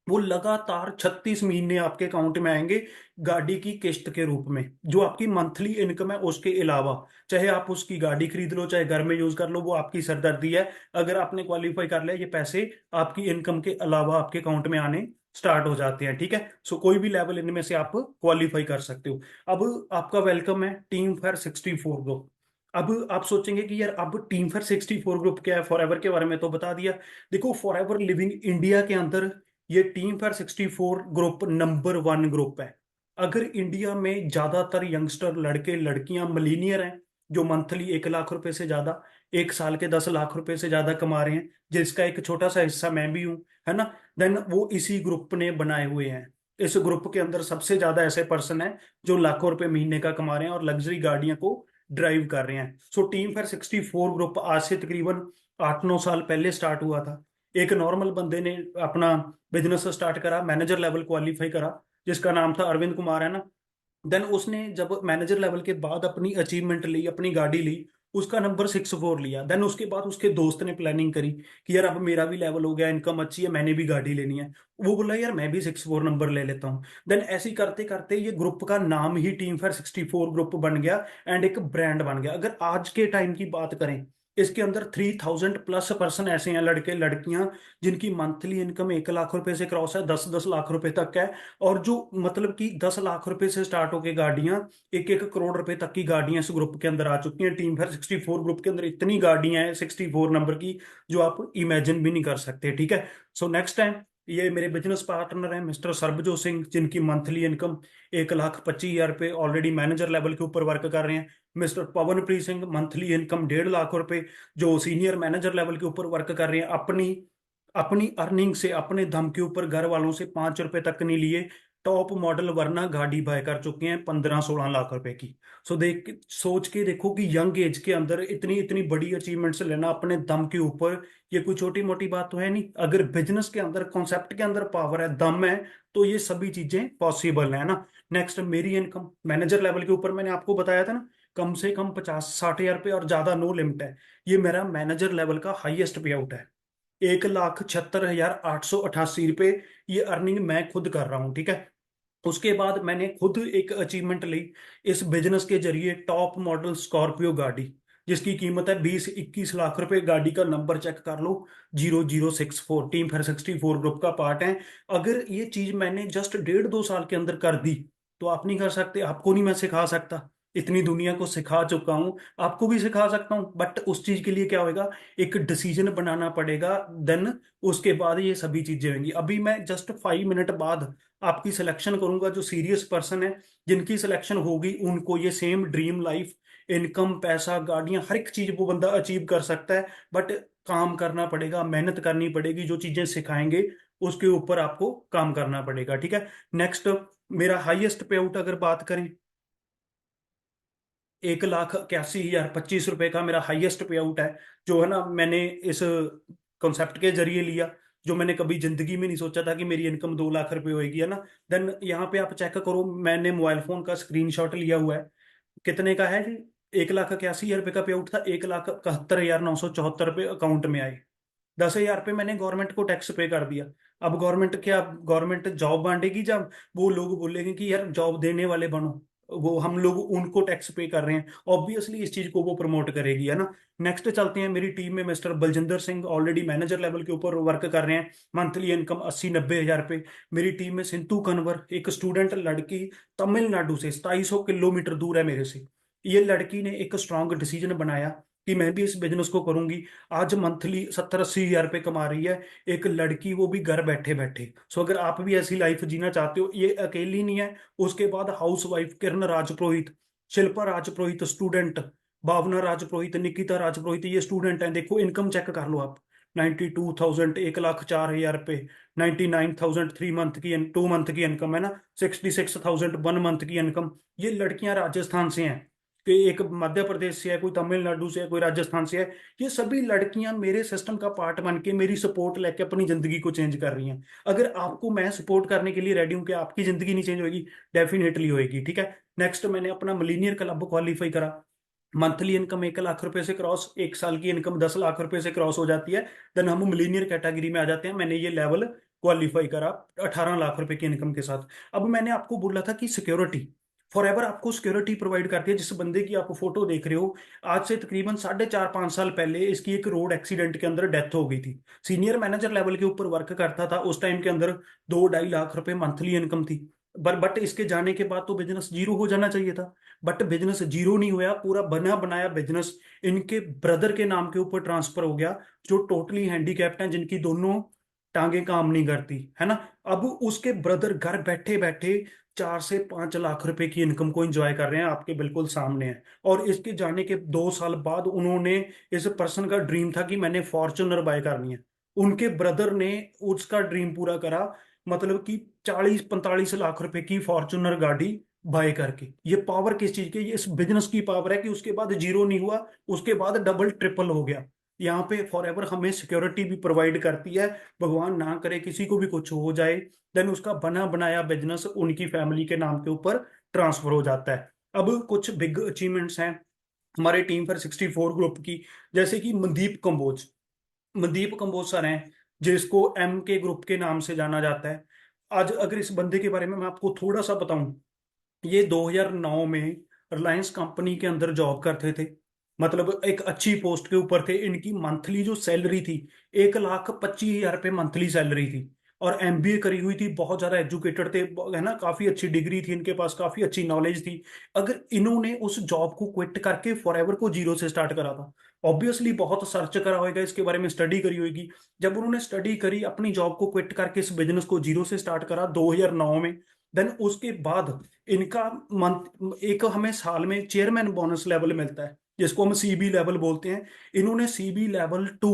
वो लगातार 36 महीने आपके अकाउंट में आएंगे गाड़ी की किस्त के रूप में, जो आपकी मंथली इनकम है उसके अलावा। चाहे आप उसकी गाड़ी खरीद लो, चाहे घर में यूज कर लो, वो आपकी सरदर्दी है। अगर आपने क्वालिफाई कर लिया, ये पैसे आपकी इनकम के अलावा आपके अकाउंट में आने स्टार्ट हो जाते हैं, ठीक है। सो कोई भी लेवल इनमें से आप क्वालिफाई कर सकते हो। अब आपका वेलकम है टीम फेयर 64 ग्रुप। अब आप सोचेंगे कि यार अब टीम फेयर 64 ग्रुप क्या है, फॉरएवर के बारे में तो बता दिया। देखो, फॉरएवर लिविंग इंडिया के अंदर ये team fair 64 group number 1 group है। अगर इंडिया में ज्यादातर यंगस्टर लड़के लड़कियां मिलीनियर हैं, जो मंथली 1 लाख रुपए से ज्यादा, एक साल के 10 लाख रुपए से ज्यादा कमा रहे हैं, जिसका एक छोटा सा हिस्सा मैं भी हूं, है ना, देन वो इसी ग्रुप ने बनाए हुए हैं। इस ग्रुप के अंदर सबसे ज्यादा ऐसे पर्सन हैं जो लाखों रुपए महीने का कमा रहे हैं और लग्जरी गाड़ियां को ड्राइव कर रहे हैं। सो टीम फेयर 64 ग्रुप आज से तकरीबन 8-9 साल पहले स्टार्ट हुआ था। एक नॉर्मल बंदे ने अपना बिजनेस स्टार्ट करा, मैनेजर लेवल क्वालिफाई करा, जिसका नाम था अरविंद कुमार, है ना। देन उसने जब मैनेजर लेवल के बाद अपनी अचीवमेंट ली, अपनी गाड़ी ली, उसका नंबर 64 लिया। देन उसके बाद उसके दोस्त ने प्लानिंग करी कि यार अब मेरा भी लेवल हो गया, इनकम अच्छी है, मैंने भी गाड़ी लेनी है। वो बोला यार मैं भी 64 नंबर ले लेता हूँ। देन ऐसे ही करते करते ये ग्रुप का नाम ही टीम फेयर 64 ग्रुप बन गया एंड एक ब्रांड बन गया। अगर आज के टाइम की बात करें, इसके अंदर 3,000+ पर्सन ऐसे हैं, लड़के लड़कियां, जिनकी मंथली इनकम 1 लाख रुपए से क्रॉस है, 10-10 लाख रुपए तक है। और जो मतलब कि 10 लाख रुपए से स्टार्ट होके गाड़ियां 1-1 करोड़ रुपए तक की गाड़ियां इस ग्रुप के अंदर आ चुकी हैं। टीम फेयर 64 ग्रुप के अंदर इतनी गाड़ियां हैं 64 नंबर की, जो आप इमेजिन भी नहीं कर सकते, ठीक है। सो नेक्स्ट टाइम, ये मेरे बिजनेस पार्टनर हैं मिस्टर सरबजोत सिंह, जिनकी मंथली इनकम 1,25,000 रुपये, ऑलरेडी मैनेजर लेवल के ऊपर वर्क कर रहे हैं। Mister Pawanpreet Singh, monthly income 1.5 lakh रुपए, जो सीनियर मैनेजर लेवल के ऊपर वर्क कर रहे हैं। अपनी अपनी अर्निंग से, अपने दम के ऊपर घर वालों से 5 रुपए तक नहीं लिए, टॉप मॉडल वरना गाड़ी बाय कर चुके हैं 15-16 लाख रुपए की। सो सोच के देखो कि यंग एज के अंदर इतनी इतनी बड़ी अचीवमेंट्स लेना अपने दम के ऊपर, ये कोई छोटी मोटी बात तो है नहीं। अगर बिजनेस के अंदर, कॉन्सेप्ट के अंदर पावर है, दम है, तो ये सभी चीजें पॉसिबल है ना। नेक्स्ट, मेरी इनकम मैनेजर लेवल के ऊपर मैंने आपको बताया था ना, कम से कम 50-60 हजार रुपये और ज्यादा नो लिमिट है। ये मेरा मैनेजर लेवल का हाईएस्ट पे आउट है। 1,76,888 रुपये ये अर्निंग मैं खुद कर रहा हूँ, ठीक है। उसके बाद मैंने खुद एक अचीवमेंट ली इस बिजनेस के जरिए, टॉप मॉडल स्कॉर्पियो गाड़ी, जिसकी कीमत है 20-21 लाख रुपए। गाड़ी का नंबर चेक कर लो, 0064, टीम फेयर 64 ग्रुप का पार्ट है। अगर ये चीज मैंने जस्ट 1.5-2 साल के अंदर कर दी, तो आप नहीं कर सकते, आपको नहीं मैं सिखा सकता। इतनी दुनिया को सिखा चुका हूं, आपको भी सिखा सकता हूं, बट उस चीज के लिए क्या होगा, एक डिसीजन बनाना पड़ेगा। देन उसके बाद ये सभी चीजें होंगी। अभी मैं जस्ट 5 मिनट बाद आपकी सिलेक्शन करूंगा, जो सीरियस पर्सन है, जिनकी सिलेक्शन होगी, उनको ये सेम ड्रीम लाइफ, इनकम, पैसा, गाड़ियां, हर एक चीज वो बंदा अचीव कर सकता है। बट काम करना पड़ेगा, मेहनत करनी पड़ेगी, जो चीजें सिखाएंगे उसके ऊपर आपको काम करना पड़ेगा, ठीक है। नेक्स्ट, मेरा हाईएस्ट पे आउट अगर बात करें, 1,81,025 रुपए का मेरा हाईएस्ट पे आउट है, जो है ना, मैंने इस कॉन्सेप्ट के जरिए लिया, जो मैंने कभी जिंदगी में नहीं सोचा था कि मेरी इनकम 2 लाख रुपए होगी, है ना। देन यहाँ पे आप चेक करो, मैंने मोबाइल फोन का स्क्रीनशॉट लिया हुआ है, कितने का है जी। 1,81,000 रुपये का पे आउट था, 1,71,974 रुपये अकाउंट में आए। 10,000 रुपये मैंने गवर्नमेंट को टैक्स पे कर दिया। अब गवर्नमेंट क्या, गवर्नमेंट जॉब बांटेगी, जब वो लोग बोलेंगे कि यार जॉब देने वाले बनो, वो हम लोग उनको टैक्स पे कर रहे हैं, ऑब्वियसली इस चीज को वो प्रमोट करेगी, है ना। नेक्स्ट चलते हैं, मेरी टीम में mister Baljinder Singh already manager level के ऊपर वर्क कर रहे हैं, मंथली इनकम 80-90 हजार रुपये। मेरी टीम में सिंतु कन्वर, एक स्टूडेंट लड़की, तमिलनाडु से 2,200 किलोमीटर दूर है मेरे से। ये लड़की ने एक स्ट्रांग डिसीजन बनाया कि मैं भी इस बिजनेस को करूंगी। आज मंथली 70-80 हजार रुपये कमा रही है एक लड़की, वो भी घर बैठे बैठे। सो अगर आप भी ऐसी लाइफ जीना चाहते हो, ये अकेली नहीं है। उसके बाद हाउस वाइफ किरण राजपुरोहित, शिल्पा राजपुरोहित स्टूडेंट, भावना राजपुरोहित, निकिता राजपुरोहित, ये स्टूडेंट हैं। देखो इनकम चेक कर लो आप, 92,000, 1,04,000 रुपये, 99,000 3 मंथ की, 2 मंथ की इनकम है ना, 66,000 1 मंथ की इनकम। ये लड़कियां राजस्थान से हैं, कि एक मध्य प्रदेश से है, कोई तमिलनाडु से है, कोई राजस्थान से है। ये सभी लड़कियां मेरे सिस्टम का पार्ट बन के मेरी सपोर्ट लेके अपनी जिंदगी को चेंज कर रही हैं। अगर आपको मैं सपोर्ट करने के लिए रेडी हूं कि आपकी जिंदगी नहीं चेंज होगी, डेफिनेटली होगी, ठीक है। नेक्स्ट, मैंने अपना मिलीनियर क्लब क्वालिफाई करा। मंथली इनकम 1 लाख रुपए से क्रॉस, 1 साल की इनकम 10 लाख रुपए से क्रॉस हो जाती है, देन हम मिलीनियर कैटेगरी में आ जाते हैं। मैंने ये लेवल क्वालिफाई करा 18 लाख रुपए की इनकम के साथ। अब मैंने आपको बोला था कि सिक्योरिटी फॉर एवर आपको सिक्योरिटी प्रोवाइड करती है। जिस बंदे की आप फोटो देख रहे हो, आज से तकरीबन 4.5 5 साल पहले इसकी एक रोड एक्सीडेंट के अंदर डेथ हो गई थी। सीनियर मैनेजर लेवल के ऊपर वर्क करता था उस टाइम के अंदर, 2 2.5 लाख रुपए मंथली इनकम थी। बट इसके जाने के बाद तो बिजनेस जीरो हो जाना चाहिए था। बट बिजनेस जीरो नहीं हुआ, पूरा बना बनाया बिजनेस इनके ब्रदर के नाम के ऊपर ट्रांसफर हो गया, जो टोटली हैंडीकैप्ड हैं, जिनकी दोनों टांगे काम नहीं करती है ना। अब उसके ब्रदर घर बैठे बैठे 4 से 5 लाख रुपए की इनकम को एंजॉय कर रहे हैं, आपके बिल्कुल सामने है। और इसके जाने के 2 साल बाद उन्होंने, इस पर्सन का ड्रीम था कि मैंने फॉर्च्यूनर बाय करनी है, उनके ब्रदर ने उसका ड्रीम पूरा करा। मतलब कि 40 45 लाख रुपए की फॉर्च्यूनर गाड़ी बाय करके। ये पावर किस चीज की, ये इस बिजनेस की पावर है कि उसके बाद जीरो नहीं हुआ, उसके बाद डबल ट्रिपल हो गया। यहाँ पे फॉर एवर हमें सिक्योरिटी भी प्रोवाइड करती है। भगवान ना करे किसी को भी कुछ हो जाए, देन उसका बना बनाया बिजनेस उनकी फैमिली के नाम के ऊपर ट्रांसफर हो जाता है। अब कुछ बिग अचीवमेंट्स हैं हमारे टीम पर 64 ग्रुप की। जैसे कि मनदीप कंबोज, मनदीप कंबोज सर हैं, जिसको एम के ग्रुप के नाम से जाना जाता है। आज अगर इस बंदे के बारे में मैं आपको थोड़ा सा बताऊं, ये 2009 में रिलायंस कंपनी के अंदर जॉब करते थे। मतलब एक अच्छी पोस्ट के ऊपर थे। इनकी मंथली जो सैलरी थी, 1,25,000 रुपये मंथली सैलरी थी। और एमबीए करी हुई थी, बहुत ज्यादा एजुकेटेड थे, है ना, काफी अच्छी डिग्री थी इनके पास, काफी अच्छी नॉलेज थी। अगर इन्होंने उस जॉब को क्विट करके फॉरएवर को जीरो से स्टार्ट करा था, ऑब्वियसली बहुत सर्च करा होगा इसके बारे में, स्टडी करी होगी। जब उन्होंने स्टडी करी, अपनी जॉब को क्विट करके इस बिजनेस को जीरो से स्टार्ट करा 2009 में, देन उसके बाद इनका मंथ एक हमें साल में चेयरमैन बोनस लेवल मिलता है, जिसको हम सीबी लेवल बोलते हैं। इन्होंने सीबी लेवल 2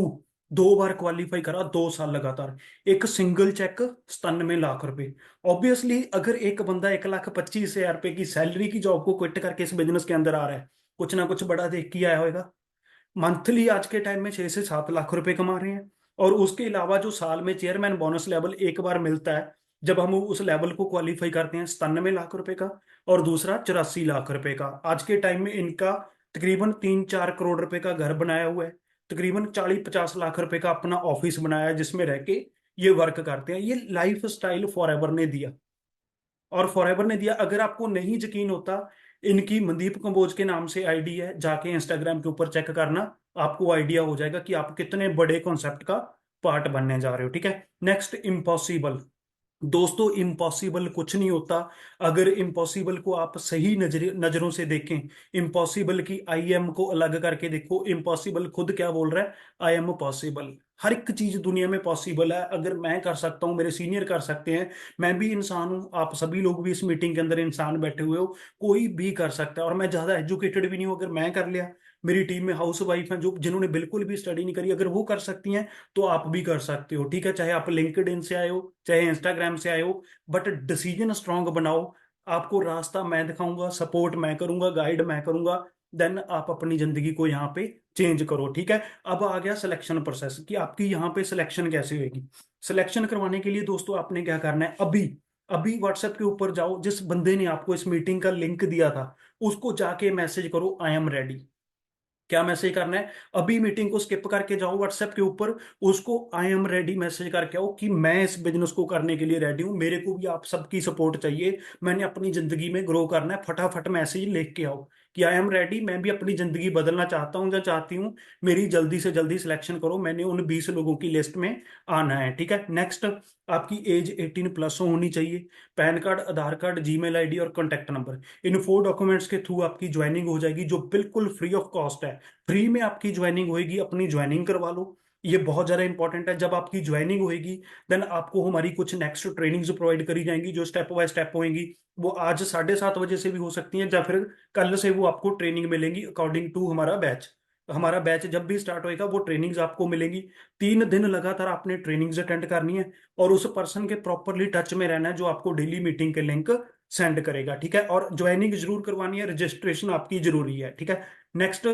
2 बार क्वालिफाई करा, 2 साल लगातार। एक सिंगल चेक 97 लाख रुपए। ऑब्वियसली अगर एक बंदा 1,25,000 रुपए की सैलरी की जॉब को क्विट करके इस बिजनेस के अंदर आ रहा है, कुछ ना कुछ बड़ा देख के ही आया होगा। मंथली आज के टाइम में 6 से 7 लाख रुपए कमा रहे हैं। और उसके अलावा जो साल में चेयरमैन बोनस लेवल एक बार मिलता है, जब हम उस लेवल को क्वालिफाई करते हैं, 97 लाख रुपए का। और दूसरा 84 लाख रुपए का। आज के टाइम में इनका तकरीबन 3 4 करोड़ रुपए का घर बनाया हुआ है, तकरीबन 40 50 लाख रुपए का अपना ऑफिस बनाया है, जिसमें रह के ये वर्क करते हैं। ये लाइफ स्टाइल फॉरएवर ने दिया, और फॉरएवर ने दिया। अगर आपको नहीं यकीन होता, इनकी मनदीप कंबोज के नाम से आईडी है, जाके इंस्टाग्राम के ऊपर चेक करना, आपको आइडिया हो जाएगा कि आप कितने बड़े कॉन्सेप्ट का पार्ट बनने जा रहे हो, ठीक है। Next, impossible. दोस्तों, इम्पॉसिबल कुछ नहीं होता। अगर इम्पॉसिबल को आप सही नजरों से देखें, इम्पॉसिबल की आई एम को अलग करके देखो, इम्पॉसिबल खुद क्या बोल रहा है, आई एम पॉसिबल। हर एक चीज दुनिया में पॉसिबल है। अगर मैं कर सकता हूँ, मेरे सीनियर कर सकते हैं, मैं भी इंसान हूँ, आप सभी लोग भी इस मीटिंग के अंदर इंसान बैठे हुए हो, कोई भी कर सकता है। और मैं ज्यादा एजुकेटेड भी नहीं हूँ, अगर मैं कर लिया, मेरी टीम में हाउस वाइफ हैं जो जिन्होंने बिल्कुल भी स्टडी नहीं करी, अगर वो कर सकती हैं, तो आप भी कर सकते हो, ठीक है। चाहे आप लिंक्डइन से आए हो, चाहे इंस्टाग्राम से आए हो, बट डिसीजन स्ट्रांग बनाओ। आपको रास्ता मैं दिखाऊंगा, सपोर्ट मैं करूंगा, गाइड मैं करूंगा, देन आप अपनी जिंदगी को यहाँ पे चेंज करो, ठीक है। अब आ गया सिलेक्शन प्रोसेस कि आपकी यहाँ पे सिलेक्शन कैसे होगी। सिलेक्शन करवाने के लिए दोस्तों आपने क्या करना है, अभी अभी व्हाट्सएप के ऊपर जाओ, जिस बंदे ने आपको इस मीटिंग का लिंक दिया था, उसको जाके मैसेज करो, आई एम रेडी। क्या मैसेज करना है, अभी मीटिंग को स्किप करके जाओ व्हाट्सएप के ऊपर, उसको आई एम रेडी मैसेज करके आओ कि मैं इस बिजनेस को करने के लिए रेडी हूं, मेरे को भी आप सबकी सपोर्ट चाहिए, मैंने अपनी जिंदगी में ग्रो करना है। फटाफट मैसेज लिख के आओ कि आई एम रेडी, मैं भी अपनी जिंदगी बदलना चाहता हूं या चाहती हूँ, मेरी जल्दी से जल्दी सिलेक्शन करो, मैंने उन 20 लोगों की लिस्ट में आना है, ठीक है। नेक्स्ट, आपकी एज 18+ होनी चाहिए। पैन कार्ड, आधार कार्ड, जीमेल आईडी और कॉन्टैक्ट नंबर, इन 4 डॉक्यूमेंट्स के थ्रू आपकी ज्वाइनिंग हो जाएगी, जो बिल्कुल फ्री ऑफ कॉस्ट है। फ्री में आपकी ज्वाइनिंग होएगी, अपनी ज्वाइनिंग करवा लो। ये बहुत ज्यादा इंपॉर्टेंट है। जब आपकी ज्वाइनिंग होएगी, देन आपको हमारी कुछ नेक्स्ट ट्रेनिंग्स प्रोवाइड करी जाएंगी, जो स्टेप बाय स्टेप होएंगी। वो आज 7:30 बजे से भी हो सकती हैं, या फिर कल से वो आपको ट्रेनिंग मिलेंगी अकॉर्डिंग टू हमारा बैच। हमारा बैच जब भी स्टार्ट होएगा वो ट्रेनिंग्स आपको मिलेंगी। 3 दिन लगातार आपने ट्रेनिंग्स अटेंड करनी है और उस पर्सन के प्रॉपरली टच में रहना है जो आपको डेली मीटिंग के लिंक सेंड करेगा, ठीक है। और ज्वाइनिंग जरूर करवानी है, रजिस्ट्रेशन आपकी जरूरी है, ठीक है। Next,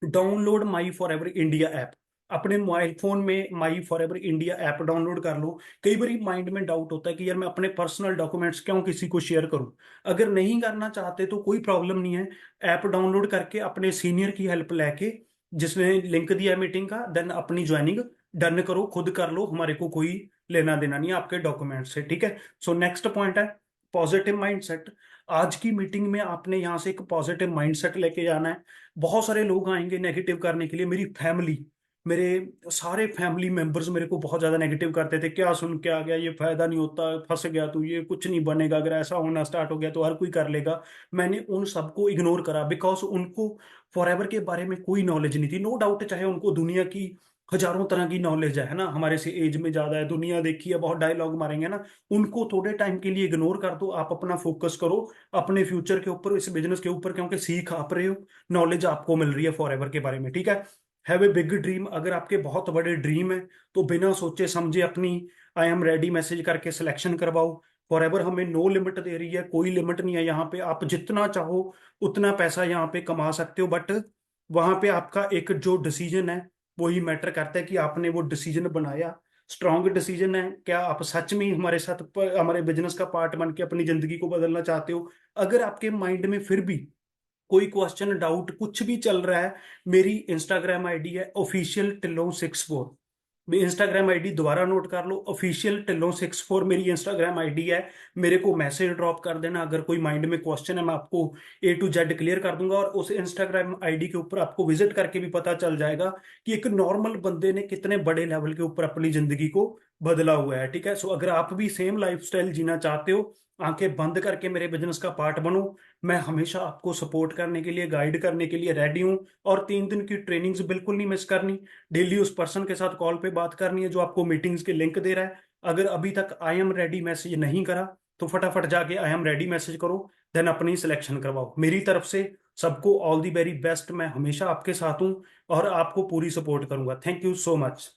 download my for ever India app. अपने मोबाइल फोन में माई for ever India app download कर लो। कई बार माइंड में डाउट होता है कि यार मैं अपने पर्सनल डॉक्यूमेंट्स क्यों किसी को शेयर करूं। अगर नहीं करना चाहते तो कोई प्रॉब्लम नहीं है। ऐप डाउनलोड करके अपने सीनियर की हेल्प लेके, जिसने लिंक दिया मीटिंग का, देन अपनी ज्वाइनिंग डन करो, खुद कर लो, हमारे को कोई लेना देना नहीं है आपके डॉक्यूमेंट से, ठीक है। सो नेक्स्ट पॉइंट है पॉजिटिव माइंडसेट। आज की मीटिंग में आपने यहाँ से एक पॉजिटिव माइंडसेट लेके जाना है। बहुत सारे लोग आएंगे नेगेटिव करने के लिए। मेरी फैमिली, मेरे सारे फैमिली मेंबर्स मेरे को बहुत ज्यादा नेगेटिव करते थे, क्या सुन के आ गया, ये फायदा नहीं होता, फंस गया तू, ये कुछ नहीं बनेगा, अगर ऐसा होना स्टार्ट हो गया तो हर कोई कर लेगा। मैंने उन सबको इग्नोर करा, बिकॉज उनको फॉरएवर के बारे में कोई नॉलेज नहीं थी। नो डाउट, चाहे उनको दुनिया की हजारों तरह की नॉलेज है ना, हमारे से एज में ज्यादा है, दुनिया देखी है, बहुत डायलॉग मारेंगे ना, उनको थोड़े टाइम के लिए इग्नोर कर दो। आप अपना फोकस करो अपने फ्यूचर के ऊपर, इस बिजनेस के ऊपर, क्योंकि सीख आप रहे हो, नॉलेज आपको मिल रही है फॉरएवर के बारे में, ठीक है। Have a big dream. अगर आपके बहुत बड़े ड्रीम है तो बिना सोचे समझे अपनी आई एम रेडी मैसेज करके सिलेक्शन करवाओ। फॉरएवर हमें नो लिमिट दे रही है, कोई लिमिट नहीं है यहाँ पे। आप जितना चाहो उतना पैसा यहाँ पे कमा सकते हो, बट वहां पे आपका एक जो डिसीजन है वही मैटर करता है कि आपने वो डिसीजन बनाया, स्ट्रांग डिसीजन है क्या, आप सच में ही हमारे साथ हमारे बिजनेस का पार्ट बन के अपनी जिंदगी को बदलना चाहते हो। अगर आपके माइंड में फिर भी कोई क्वेश्चन डाउट कुछ भी चल रहा है, मेरी इंस्टाग्राम आईडी है ऑफिशियल टिल्लो 64। इंस्टाग्राम आईडी दोबारा नोट कर लो, ऑफिशियल टिल्लो 64 मेरी इंस्टाग्राम आईडी है। मेरे को मैसेज ड्रॉप कर देना, अगर कोई माइंड में क्वेश्चन है मैं आपको A to Z क्लियर कर दूंगा। और उस इंस्टाग्राम आईडी के ऊपर आपको विजिट करके भी पता चल जाएगा कि एक नॉर्मल बंदे ने कितने बड़े लेवल के ऊपर अपनी जिंदगी को बदला हुआ है, ठीक है। सो अगर आप भी सेम लाइफस्टाइल जीना चाहते हो, आंखें बंद करके मेरे बिजनेस का पार्ट बनो। मैं हमेशा आपको सपोर्ट करने के लिए, गाइड करने के लिए रेडी हूँ। और 3 दिन की ट्रेनिंग्स बिल्कुल नहीं मिस करनी। डेली उस पर्सन के साथ कॉल पे बात करनी है जो आपको मीटिंग्स के लिंक दे रहा है। अगर अभी तक आई एम रेडी मैसेज नहीं करा तो फटाफट जाके आई एम रेडी मैसेज करो, देन अपनी सिलेक्शन करवाओ। मेरी तरफ से सबको ऑल दी वेरी बेस्ट। मैं हमेशा आपके साथ हूँ और आपको पूरी सपोर्ट करूंगा। Thank you so much.